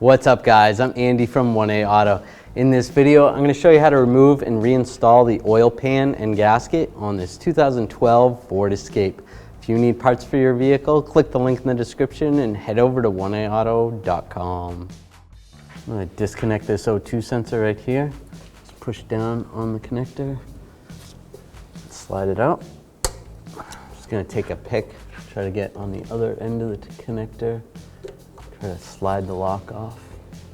What's up guys, I'm Andy from 1A Auto. In this video, I'm going to show you how to remove and reinstall the oil pan and gasket on this 2012 Ford Escape. If you need parts for your vehicle, click the link in the description and head over to 1aauto.com. I'm going to disconnect this O2 sensor right here. Just push down on the connector, slide it out. I'm just going to take a pick, try to get on the other end of the connector. Try to slide the lock off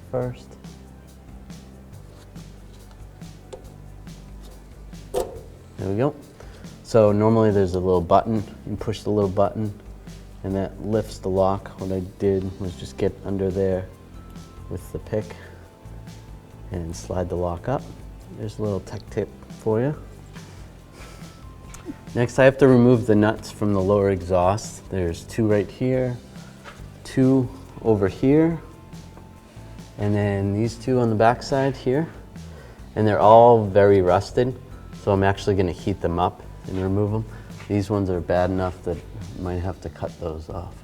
first. There we go. So normally there's a little button. You push the little button and that lifts the lock. What I did was just get under there with the pick and slide the lock up. There's a little tech tip for you. Next I have to remove the nuts from the lower exhaust. There's two right here, two over here, and then these two on the back side here, and they're all very rusted, so I'm actually going to heat them up and remove them. These ones are bad enough that I might have to cut those off.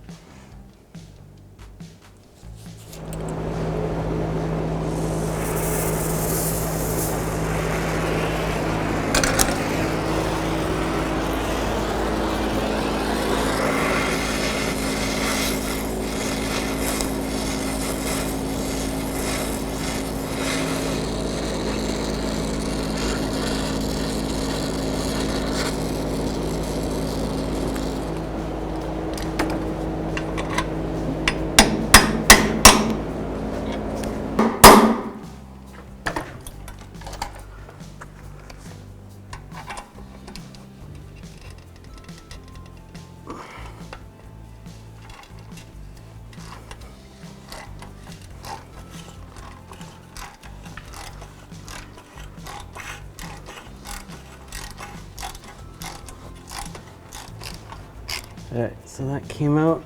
Alright, so that came out,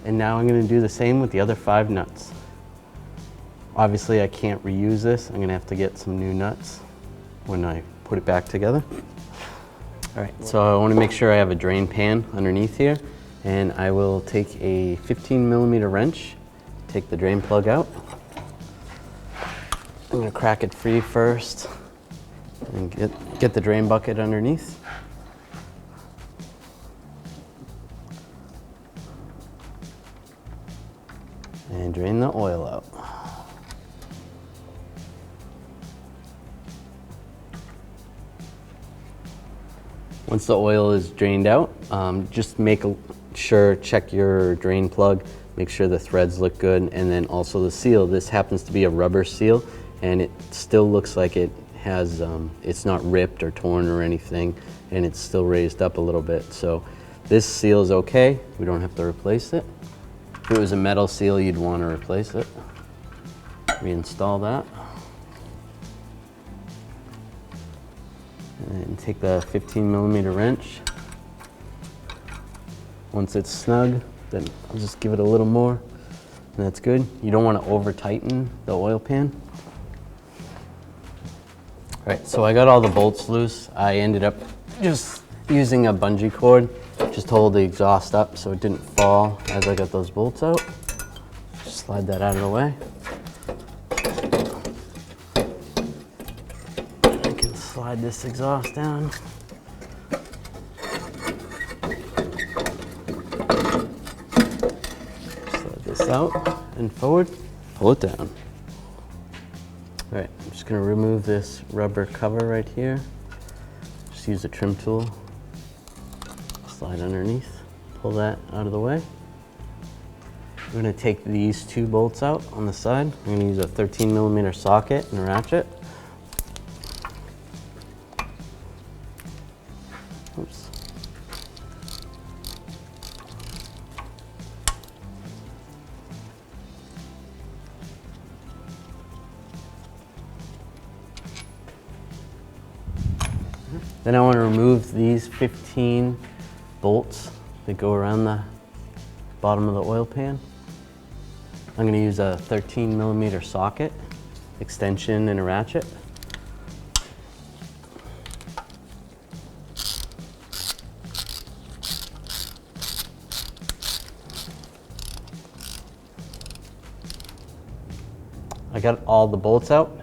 and now I'm going to do the same with the other 5 nuts. Obviously I can't reuse this, I'm going to have to get some new nuts when I put it back together. Alright, so I want to make sure I have a drain pan underneath here, and I will take a 15mm wrench, take the drain plug out. I'm going to crack it free first and get the drain bucket underneath. And drain the oil out. Once the oil is drained out, just make sure, check your drain plug, make sure the threads look good, and then also the seal. This happens to be a rubber seal, and it still looks like it has, it's not ripped or torn or anything, and it's still raised up a little bit. So this seal is okay, we don't have to replace it. If it was a metal seal, you'd want to replace it. Reinstall that. And take the 15mm wrench. Once it's snug, then I'll just give it a little more, and that's good. You don't want to over tighten the oil pan. All right, so I got all the bolts loose. I ended up just using a bungee cord just to hold the exhaust up so it didn't fall as I got those bolts out. Just slide that out of the way. I can slide this exhaust down. Slide this out and forward, pull it down. All right, I'm just gonna remove this rubber cover right here. Just use a trim tool. Slide underneath, pull that out of the way. We're going to take these 2 bolts out on the side. I'm going to use a 13mm socket and a ratchet. Oops. Then I want to remove these 15 bolts that go around the bottom of the oil pan. I'm going to use a 13mm socket, extension, and a ratchet. I got all the bolts out.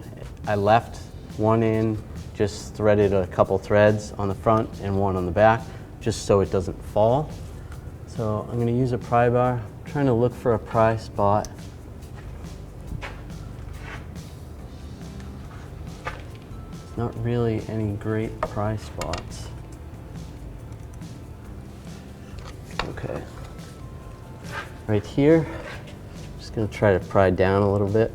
I left one in, just threaded a couple threads on the front and one on the back, just so it doesn't fall. So I'm going to use a pry bar. I'm trying to look for a pry spot. Not really any great pry spots. Okay. Right here, just going to try to pry down a little bit.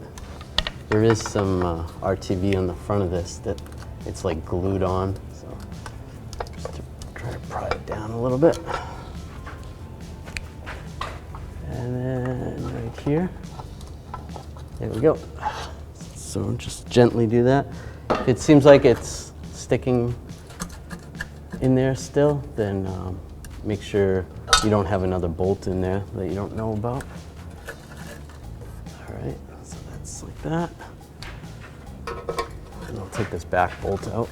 There is some RTV on the front of this that it's like glued on, so just to try to pry it down a little bit. And then right here, there we go. So just gently do that. If it seems like it's sticking in there still, then make sure you don't have another bolt in there that you don't know about. All right, so that's like that. And I'll take this back bolt out.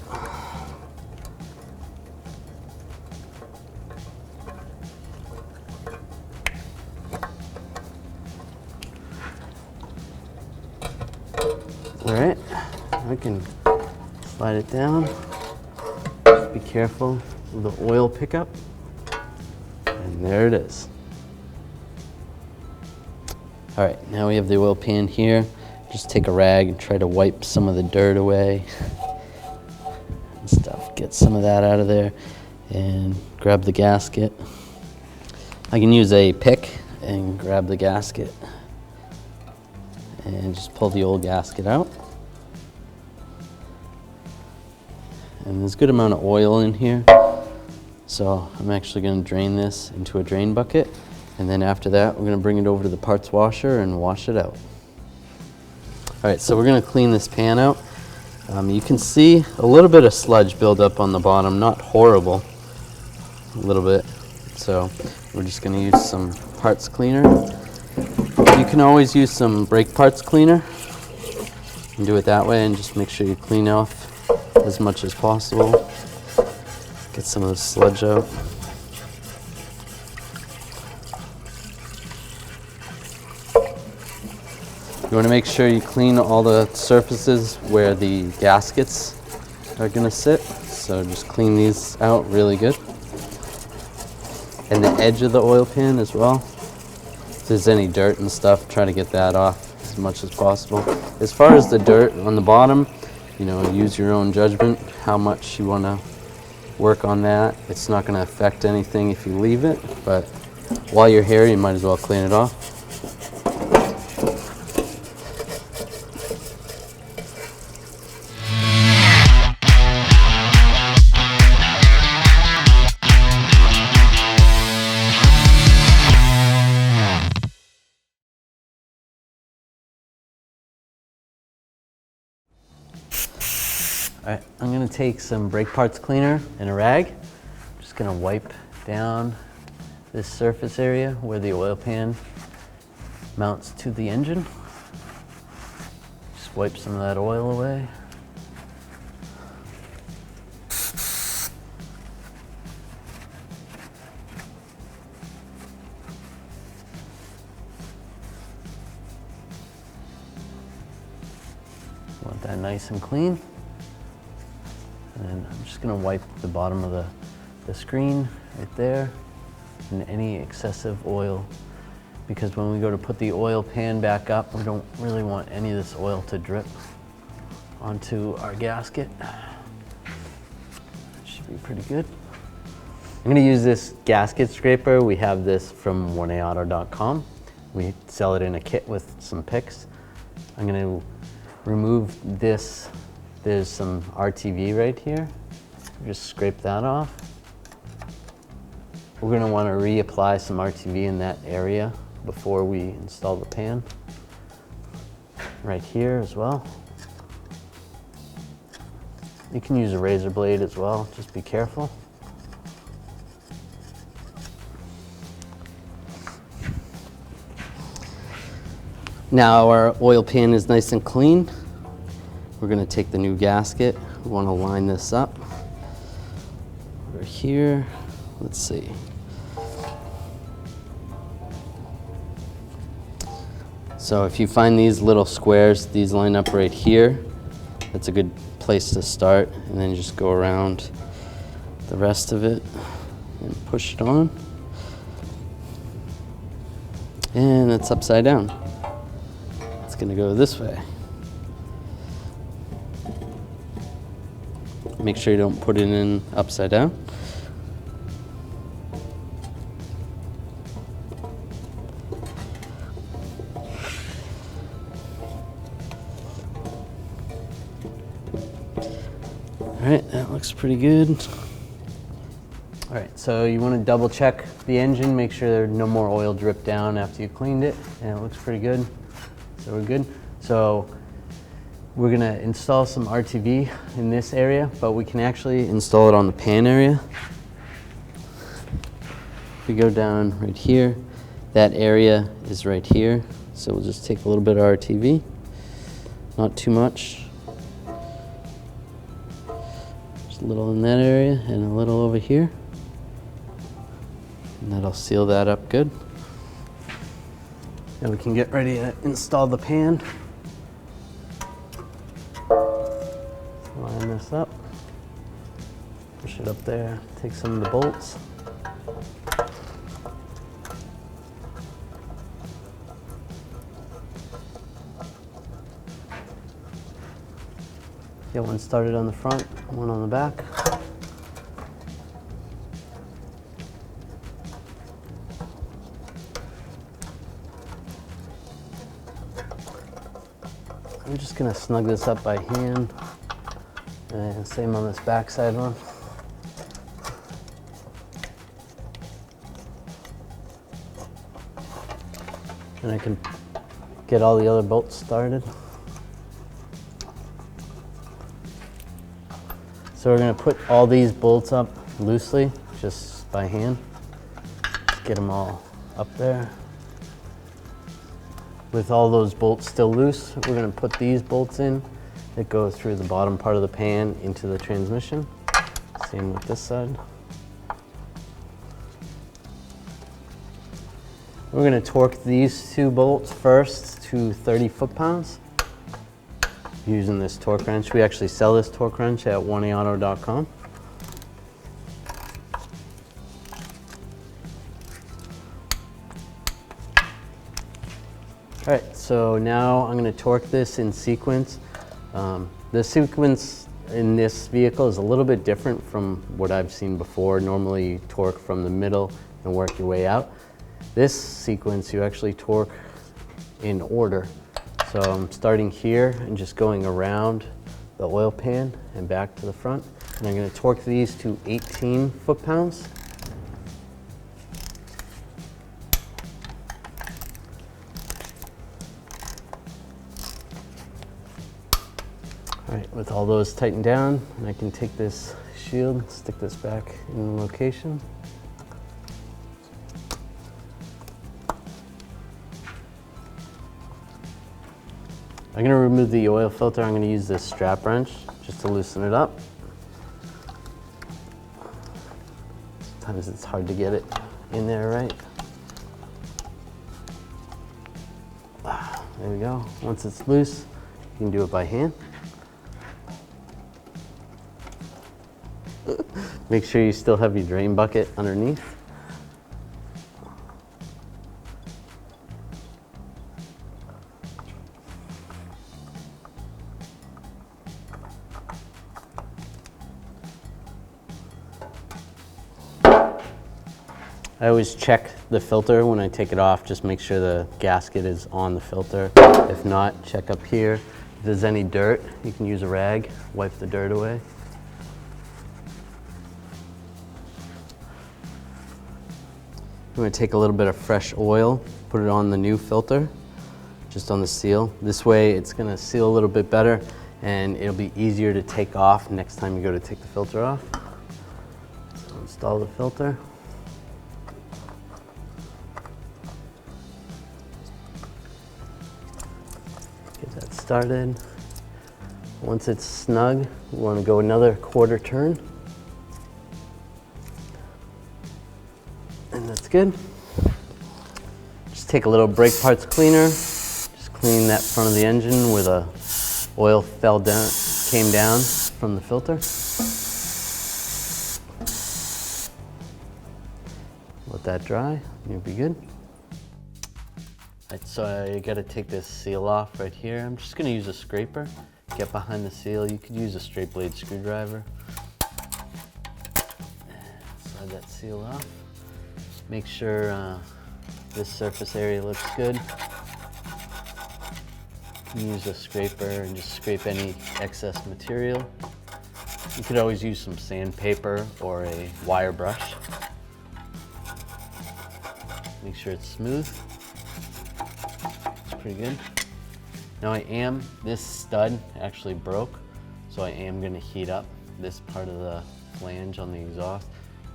All right, I can slide it down. Just be careful with the oil pickup. And there it is. All right, now we have the oil pan here. Just take a rag and try to wipe some of the dirt away and stuff. Get some of that out of there and grab the gasket. I can use a pick and grab the gasket and just pull the old gasket out. And there's a good amount of oil in here. So I'm actually going to drain this into a drain bucket, and then after that we're going to bring it over to the parts washer and wash it out. All right, so we're going to clean this pan out. You can see a little bit of sludge build up on the bottom, not horrible, a little bit. So we're just going to use some parts cleaner. You can always use some brake parts cleaner and do it that way, and just make sure you clean off as much as possible. Get some of the sludge out. You want to make sure you clean all the surfaces where the gaskets are going to sit. So just clean these out really good. And the edge of the oil pan as well. If there's any dirt and stuff, try to get that off as much as possible. As far as the dirt on the bottom, you know, use your own judgment how much you want to work on that. It's not going to affect anything if you leave it, but while you're here, you might as well clean it off. All right, I'm going to take some brake parts cleaner and a rag. I'm just going to wipe down this surface area where the oil pan mounts to the engine. Just wipe some of that oil away. Want that nice and clean. And I'm just going to wipe the bottom of the screen right there and any excessive oil, because when we go to put the oil pan back up, we don't really want any of this oil to drip onto our gasket. That should be pretty good. I'm going to use this gasket scraper. We have this from 1aauto.com. We sell it in a kit with some picks. I'm going to remove this. There's some RTV right here. Just scrape that off. We're going to want to reapply some RTV in that area before we install the pan. Right here as well. You can use a razor blade as well, just be careful. Now our oil pan is nice and clean. We're going to take the new gasket. We want to line this up. Over here, let's see. So if you find these little squares, these line up right here, that's a good place to start, and then just go around the rest of it and push it on. And it's upside down. It's gonna go this way. Make sure you don't put it in upside down. All right, that looks pretty good. All right, so you want to double check the engine, make sure there's no more oil drip down after you cleaned it, and it looks pretty good. So we're good. So we're gonna install some RTV in this area, but we can actually install it on the pan area. If we go down right here, that area is right here. So we'll just take a little bit of RTV, not too much. Just a little in that area and a little over here. And that'll seal that up good. And we can get ready to install the pan. Line this up, push it up there, take some of the bolts. Get one started on the front, one on the back. I'm just gonna snug this up by hand. And same on this backside one. And I can get all the other bolts started. So we're going to put all these bolts up loosely, just by hand. Just get them all up there. With all those bolts still loose, we're going to put these bolts in that go through the bottom part of the pan into the transmission. Same with this side. We're going to torque these two bolts first to 30 foot-pounds using this torque wrench. We actually sell this torque wrench at 1aauto.com. All right, so now I'm going to torque this in sequence. The sequence in this vehicle is a little bit different from what I've seen before. Normally you torque from the middle and work your way out. This sequence you actually torque in order. So I'm starting here and just going around the oil pan and back to the front. And I'm going to torque these to 18 foot-pounds. All right, with all those tightened down, I can take this shield, stick this back in location. I'm going to remove the oil filter. I'm going to use this strap wrench just to loosen it up. Sometimes it's hard to get it in there right. There we go. Once it's loose, you can do it by hand. Make sure you still have your drain bucket underneath. I always check the filter when I take it off, just make sure the gasket is on the filter. If not, check up here. If there's any dirt, you can use a rag, wipe the dirt away. I'm going to take a little bit of fresh oil, put it on the new filter, just on the seal. This way it's going to seal a little bit better and it'll be easier to take off next time you go to take the filter off. So install the filter. Get that started. Once it's snug, we want to go another quarter turn. And that's good. Just take a little brake parts cleaner, just clean that front of the engine where the oil came down from the filter. Let that dry, you'll be good. Right, so I gotta take this seal off right here. I'm just gonna use a scraper, get behind the seal. You could use a straight blade screwdriver. Slide that seal off. Make sure this surface area looks good. You can use a scraper and just scrape any excess material. You could always use some sandpaper or a wire brush. Make sure it's smooth. It's pretty good. Now this stud actually broke, so I am gonna heat up this part of the flange on the exhaust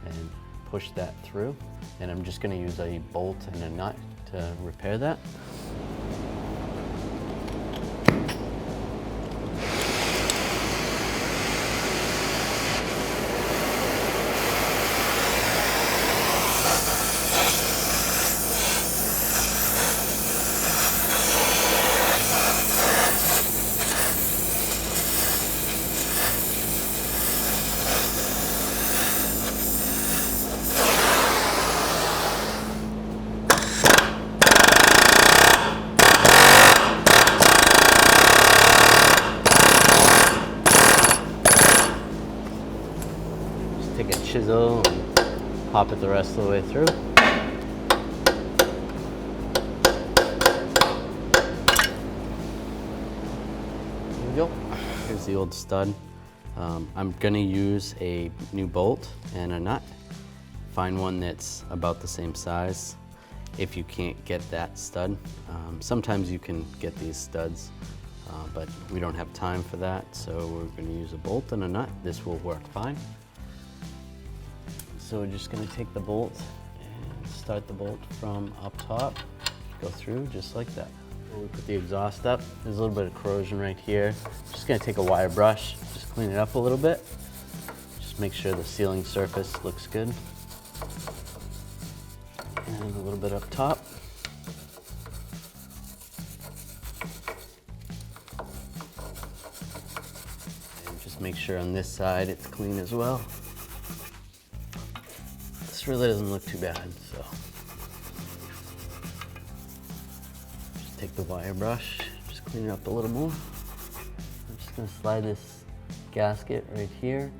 and push that through. And I'm just gonna use a bolt and a nut to repair that. Take a chisel and pop it the rest of the way through. There we go. Here's the old stud. I'm gonna use a new bolt and a nut. Find one that's about the same size if you can't get that stud. Sometimes you can get these studs, but we don't have time for that, so we're gonna use a bolt and a nut. This will work fine. So we're just gonna take the bolt and start the bolt from up top, go through just like that. We put the exhaust up. There's a little bit of corrosion right here. Just gonna take a wire brush, just clean it up a little bit. Just make sure the sealing surface looks good. And a little bit up top. And just make sure on this side it's clean as well. This really doesn't look too bad, so. Just take the wire brush, just clean it up a little more. I'm just gonna slide this gasket right here.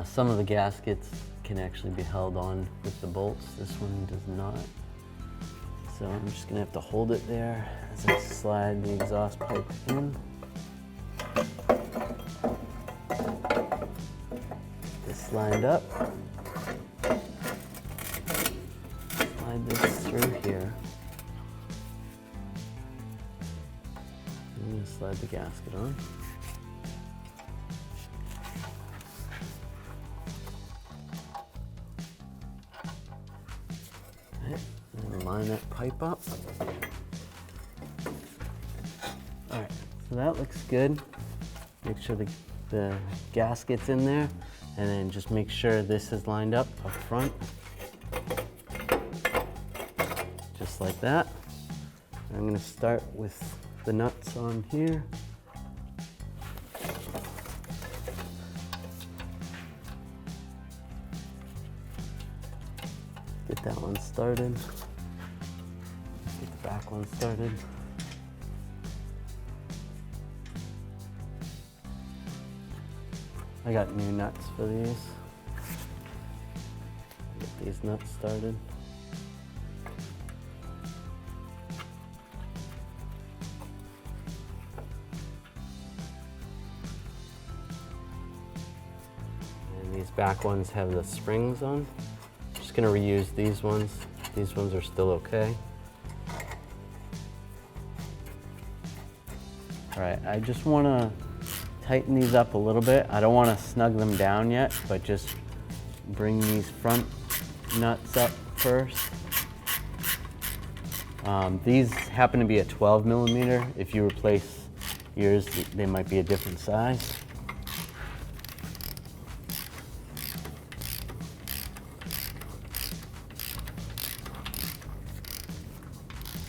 Some of the gaskets can actually be held on with the bolts. This one does not. So I'm just gonna have to hold it there as I slide the exhaust pipe in. This lined up. Slide this through here. I'm gonna slide the gasket on. And line that pipe up. All right, so that looks good. Make sure the gasket's in there, and then just make sure this is lined up front. Just like that. I'm gonna start with the nuts on here. Get that one started. Get the back one started. I got new nuts for these. Get these nuts started. And these back ones have the springs on. Just gonna reuse these ones. These ones are still okay. All right, I just wanna tighten these up a little bit. I don't wanna snug them down yet, but just bring these front nuts up first. These happen to be a 12 millimeter. If you replace yours, they might be a different size.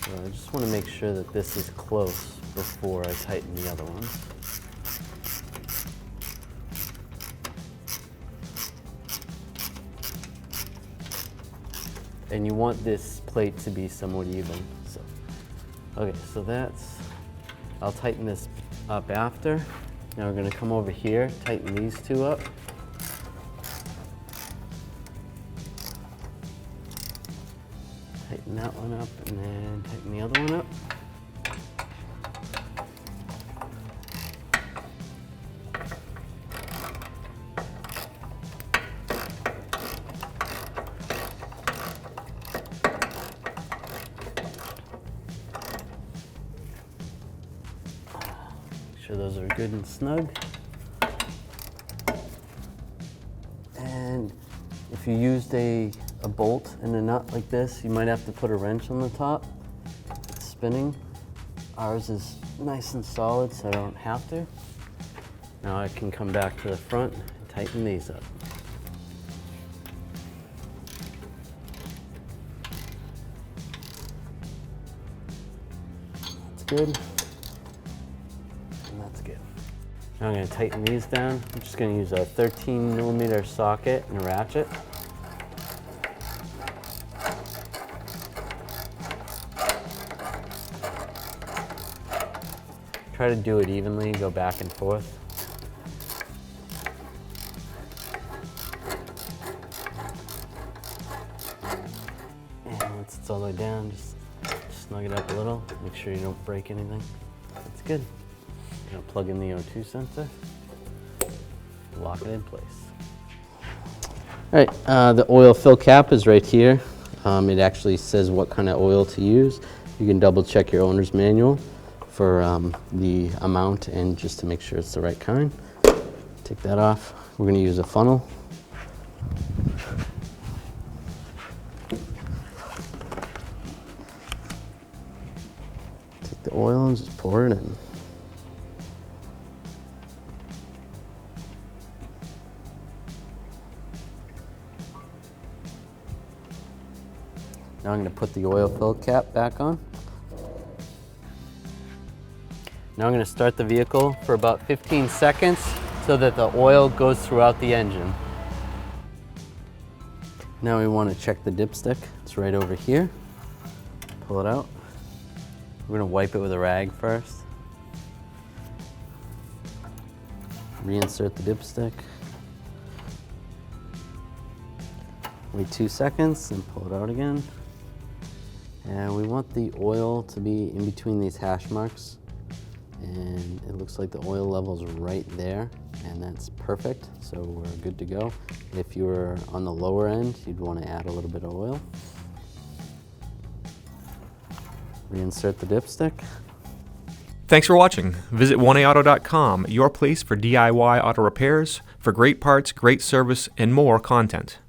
So So I just want to make sure that this is close before I tighten the other ones. And you want this plate to be somewhat even. So, okay, so I'll tighten this up after. Now we're gonna come over here, tighten these two up. Tighten that one up and then tighten the other one up. Make sure those are good and snug. And if you used a bolt and a nut like this, you might have to put a wrench on the top. It's spinning. Ours is nice and solid, so I don't have to. Now I can come back to the front and tighten these up. That's good. And that's good. Now I'm going to tighten these down. I'm just going to use a 13mm socket and a ratchet. Try to do it evenly, go back and forth. And once it's all the way down, just snug it up a little. Make sure you don't break anything. That's good. I'm gonna plug in the O2 sensor, lock it in place. All right, the oil fill cap is right here. It actually says what kind of oil to use. You can double check your owner's manual for the amount and just to make sure it's the right kind. Take that off. We're going to use a funnel. Take the oil and just pour it in. Now I'm going to put the oil fill cap back on. Now I'm going to start the vehicle for about 15 seconds so that the oil goes throughout the engine. Now we want to check the dipstick. It's right over here. Pull it out. We're going to wipe it with a rag first. Reinsert the dipstick. Wait 2 seconds and pull it out again. And we want the oil to be in between these hash marks. And it looks like the oil level's right there, and that's perfect, so we're good to go. If you were on the lower end, you'd want to add a little bit of oil. Reinsert the dipstick. Thanks for watching. Visit 1AAuto.com, your place for DIY auto repairs, for great parts, great service, and more content.